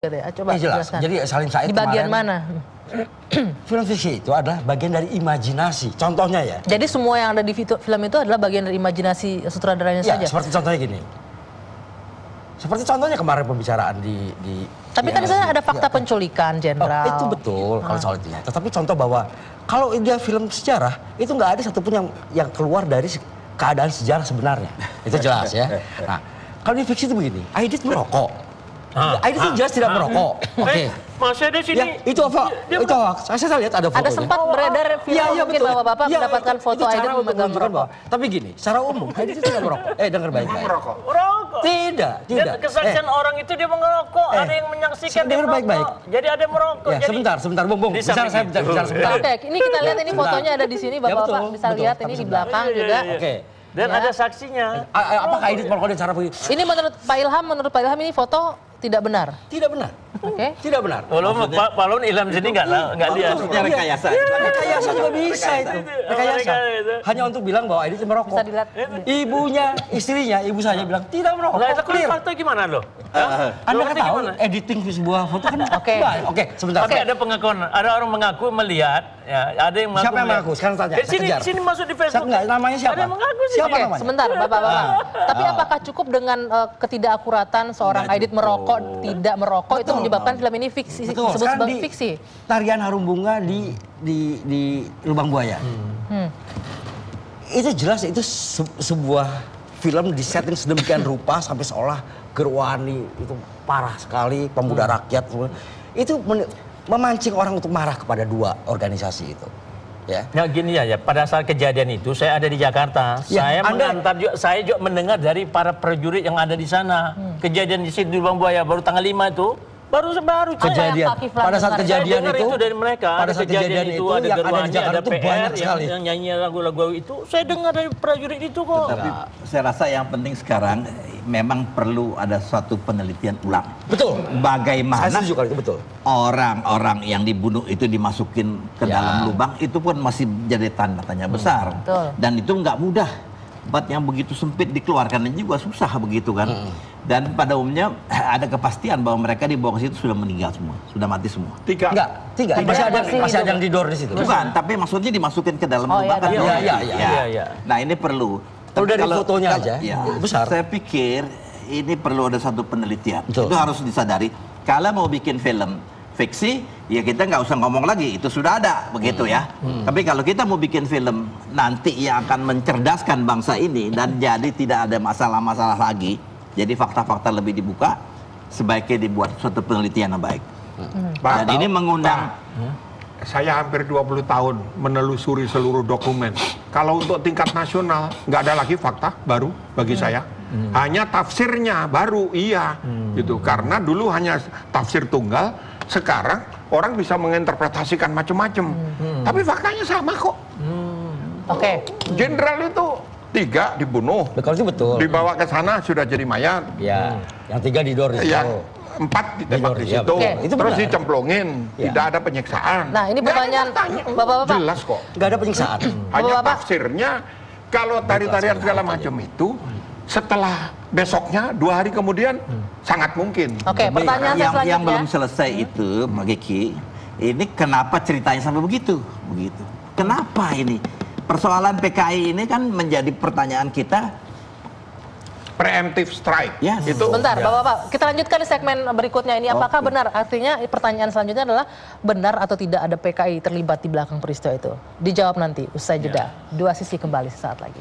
Coba jelas. jelaskan. Jadi Salim Said di bagian kemarin, mana? film fiksi itu adalah bagian dari imajinasi. Contohnya ya. Jadi semua yang ada di film itu adalah bagian dari imajinasi sutradaranya Ya, saja. seperti contohnya gini. Seperti contohnya kemarin pembicaraan di Tapi kan saya ada fakta penculikan jenderal. Itu betul kalau soal itu. Tetapi contoh bahwa kalau dia film sejarah itu nggak ada satupun yang keluar dari keadaan sejarah sebenarnya. Itu jelas ya. Nah, kalau di fiksi itu begini, Aidit merokok. Aidit itu jelas tidak merokok. Oke. Masih ada sini. Ya, itu apa? Itu hoax. Saya lihat ada fotonya. Ada sempat beredar film mungkin Bapak-bapak mendapatkan foto Aidit memegang merokok. Tapi gini, secara umum Aidit itu tidak merokok. Dengar baik-baik. Merokok. Tidak. Kesaksian orang itu dia mengerokok, ada yang menyaksikan dia merokok. Baik-baik. Jadi ada merokok. Ya, sebentar, Bung. Bicara sebentar. Oke, ini kita lihat ini fotonya ada di sini, Bapak-bapak bisa lihat ini di belakang juga. Oke. Dan ada saksinya. Apakah Aidit merokok dengan cara begitu? Ini menurut Pak Ilham ini foto tidak benar. Tidak benar. Oke. Tidak benar. Pak Lun Ilham sini nggak lihat. Maksudnya rekayasa. Rekayasa juga bisa itu. Rekayasa. Hanya untuk bilang bahwa Aidit merokok. Bisa dilihat. Ibunya, istrinya, ibu saya bilang tidak merokok. Nah, itu Clear. fakta gimana loh? Anda kan tahu editing sebuah foto kan. Oke, sebentar. Tapi ada pengakuan, ada orang mengaku melihat, ya, ada yang mengaku. Siapa yang mengaku? Sekarang tanya. Sini masuk di Facebook. Enggak, namanya siapa? Ada yang mengaku sih. Siapa namanya? Sebentar, Bapak-bapak. Tapi apakah cukup dengan ketidakakuratan seorang Aidit merokok, tidak merokok itu menyebabkan film ini fiksi, disebut sebagai fiksi? Tarian Harum Bunga di Lubang Buaya. Itu jelas itu sebuah film di setting sedemikian rupa sampai seolah Gerwani itu parah sekali, pemuda rakyat. Itu memancing orang untuk marah kepada dua organisasi itu. Ya. Nah gini ya, pada saat kejadian itu saya ada di Jakarta. Ya, saya juga mendengar dari para prajurit yang ada di sana. Kejadian di situ di Lubang Buaya baru tanggal 5 itu. Baru Kejadian. Pada saat kejadian itu dari mereka. Pada saat kejadian itu ada yang ada di Gerwani, Jakarta ada itu PR banyak sekali. yang nyanyi lagu-lagu itu. Saya dengar dari prajurit itu kok. Tapi saya rasa yang penting sekarang memang perlu ada suatu penelitian ulang. Betul. Bagaimana Saya setuju kalau itu betul. orang-orang yang dibunuh itu dimasukin ke dalam lubang itu pun masih jadi tanda tanya besar. Betul. Dan itu nggak mudah. Tempat yang begitu sempit dikeluarkannya juga susah begitu kan. Dan pada umumnya ada kepastian bahwa mereka dibawa ke situ sudah meninggal semua, sudah mati semua. Tiga. Masih ada yang didor di situ. Bukan, tapi maksudnya dimasukin ke dalam lubang kan. Iya. Nah ini perlu. Kalau dari fotonya aja, besar. Saya pikir ini perlu ada satu penelitian. Betul. Itu harus disadari. Kalau mau bikin film fiksi, ya kita nggak usah ngomong lagi, itu sudah ada, begitu ya. Tapi kalau kita mau bikin film nanti yang akan mencerdaskan bangsa ini dan jadi tidak ada masalah-masalah lagi, jadi fakta-fakta lebih dibuka, sebaiknya dibuat suatu penelitian yang baik. Dan ini mengundang. Saya hampir 20 tahun menelusuri seluruh dokumen. Kalau untuk tingkat nasional, nggak ada lagi fakta baru bagi saya. Hanya tafsirnya baru, gitu. Karena dulu hanya tafsir tunggal, sekarang orang bisa menginterpretasikan macam-macam. Tapi faktanya sama kok. Oke. Jenderal itu 3 dibunuh. Kalau itu betul. Dibawa ke sana sudah jadi mayat. Ya, yang 3 didor di situ. Yang 4 ditembak di situ. Itu Terus benar. dicemplungin. Tidak ada penyiksaan. Nah, ini Nggak ada pertanyaan faktanya. Bapak-bapak. Jelas kok. Nggak ada penyiksaan. Hanya Bapak-bapak. tafsirnya kalau tari-tarian segala macam itu setelah besoknya 2 hari kemudian sangat mungkin. Oke, pertanyaan saya yang selanjutnya. belum selesai itu, Mbak Kiki, ini kenapa ceritanya sampai begitu? Kenapa ini? Persoalan PKI ini kan menjadi pertanyaan kita. Preemptive strike. Yes. Itu Bentar, Bapak-bapak, kita lanjutkan di segmen berikutnya ini. Apakah benar, artinya pertanyaan selanjutnya adalah benar atau tidak ada PKI terlibat di belakang peristiwa itu? Dijawab nanti, usai jeda. Dua Sisi kembali sesaat lagi.